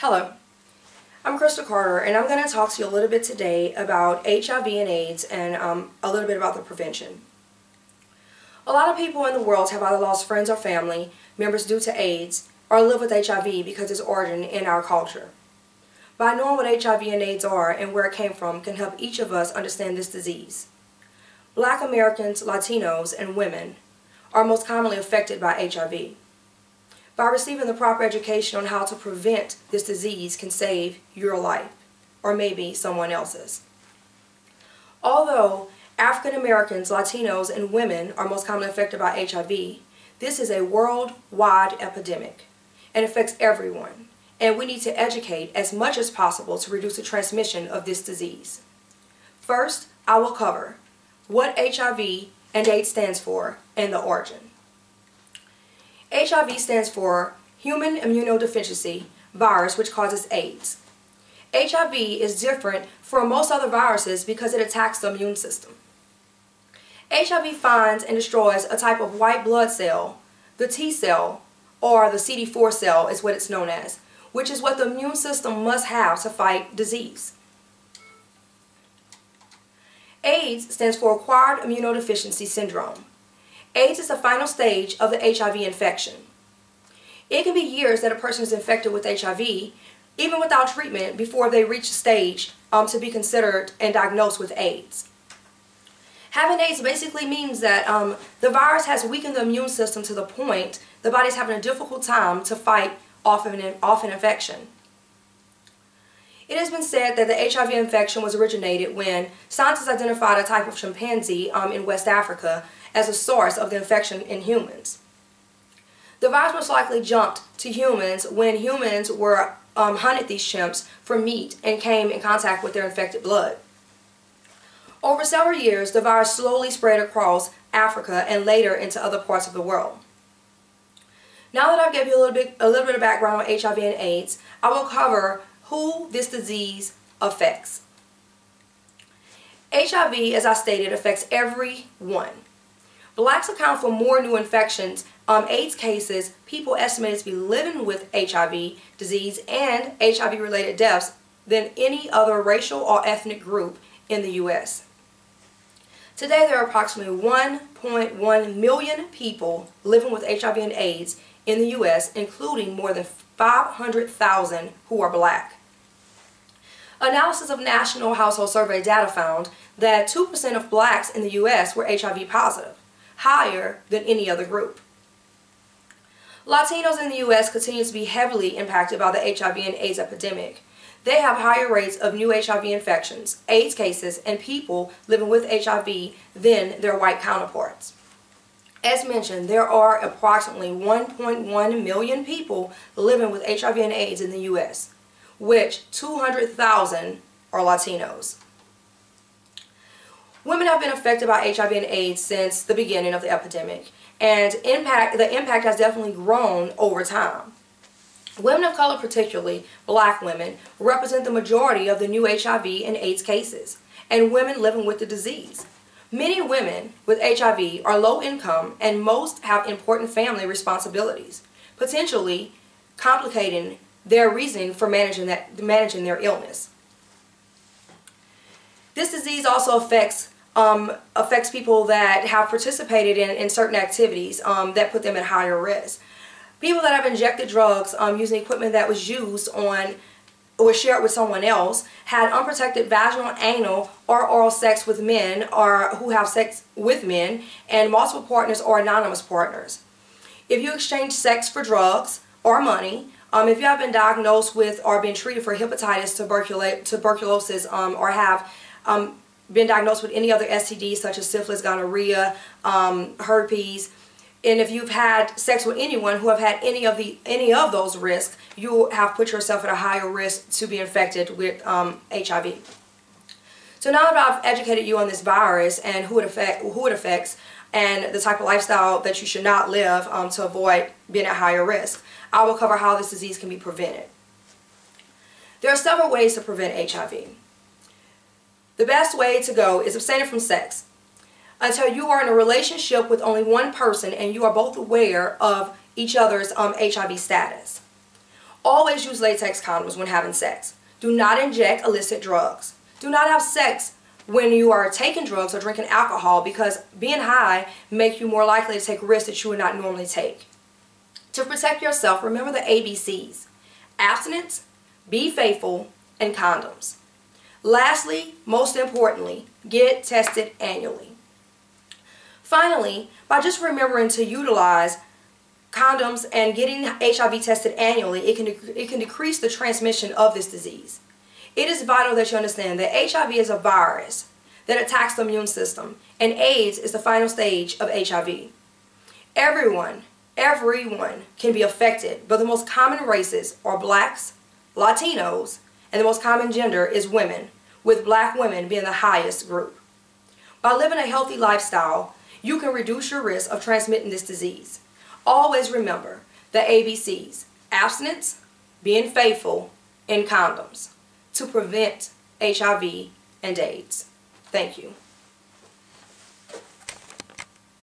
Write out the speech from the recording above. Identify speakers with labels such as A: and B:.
A: Hello, I'm Crystal Carter, and I'm going to talk to you a little bit today about HIV and AIDS and a little bit about the prevention. A lot of people in the world have either lost friends or family members due to AIDS or live with HIV because of its origin in our culture. By knowing what HIV and AIDS are and where it came from can help each of us understand this disease. Black Americans, Latinos, and women are most commonly affected by HIV. By receiving the proper education on how to prevent this disease can save your life, or maybe someone else's. Although African Americans, Latinos, and women are most commonly affected by HIV, this is a worldwide epidemic and affects everyone, and we need to educate as much as possible to reduce the transmission of this disease. First, I will cover what HIV and AIDS stands for and the origin. HIV stands for Human Immunodeficiency Virus, which causes AIDS. HIV is different from most other viruses because it attacks the immune system. HIV finds and destroys a type of white blood cell, the T cell, or the CD4 cell is what it's known as, which is what the immune system must have to fight disease. AIDS stands for Acquired Immunodeficiency Syndrome. AIDS is the final stage of the HIV infection. It can be years that a person is infected with HIV, even without treatment, before they reach the stage to be considered and diagnosed with AIDS. Having AIDS basically means that the virus has weakened the immune system to the point the body's having a difficult time to fight off an infection. It has been said that the HIV infection was originated when scientists identified a type of chimpanzee in West Africa as a source of the infection in humans. The virus most likely jumped to humans when humans were hunted these chimps for meat and came in contact with their infected blood. Over several years, the virus slowly spread across Africa and later into other parts of the world. Now that I've given you a little bit of background on HIV and AIDS, I will cover who this disease affects. HIV, as I stated, affects everyone. Blacks account for more new infections, AIDS cases, people estimated to be living with HIV disease and HIV-related deaths than any other racial or ethnic group in the U.S. Today there are approximately 1.1 million people living with HIV and AIDS in the U.S., including more than 500,000 who are black. Analysis of National Household Survey data found that 2% of blacks in the U.S. were HIV positive, higher than any other group. Latinos in the U.S. continue to be heavily impacted by the HIV and AIDS epidemic. They have higher rates of new HIV infections, AIDS cases, and people living with HIV than their white counterparts. As mentioned, there are approximately 1.1 million people living with HIV and AIDS in the U.S., which 200,000 are Latinos. Women have been affected by HIV and AIDS since the beginning of the epidemic, and the impact has definitely grown over time. Women of color, particularly black women, represent the majority of the new HIV and AIDS cases, and women living with the disease. Many women with HIV are low income, and most have important family responsibilities, potentially complicating their reasoning for managing their illness. This disease also affects people that have participated in certain activities that put them at higher risk. People that have injected drugs using equipment that was used on or shared with someone else, had unprotected vaginal, anal, or oral sex with men, or who have sex with men, and multiple partners or anonymous partners. If you exchange sex for drugs or money, if you have been diagnosed with or been treated for hepatitis, tuberculosis, or have been diagnosed with any other STDs such as syphilis, gonorrhea, herpes, and if you've had sex with anyone who have had any of those risks, you have put yourself at a higher risk to be infected with HIV. So now that I've educated you on this virus and who it affects and the type of lifestyle that you should not live to avoid being at higher risk, I will cover how this disease can be prevented. There are several ways to prevent HIV. The best way to go is abstaining from sex until you are in a relationship with only one person and you are both aware of each other's HIV status. Always use latex condoms when having sex. Do not inject illicit drugs. Do not have sex when you are taking drugs or drinking alcohol, because being high makes you more likely to take risks that you would not normally take. To protect yourself, remember the ABCs: abstinence, be faithful, and condoms. Lastly, most importantly, get tested annually. Finally, by just remembering to utilize condoms and getting HIV tested annually, it can decrease the transmission of this disease. It is vital that you understand that HIV is a virus that attacks the immune system, and AIDS is the final stage of HIV. Everyone can be affected, but the most common races are blacks, Latinos, and the most common gender is women, with black women being the highest group. By living a healthy lifestyle, you can reduce your risk of transmitting this disease. Always remember the ABCs: abstinence, being faithful, and condoms to prevent HIV and AIDS. Thank you.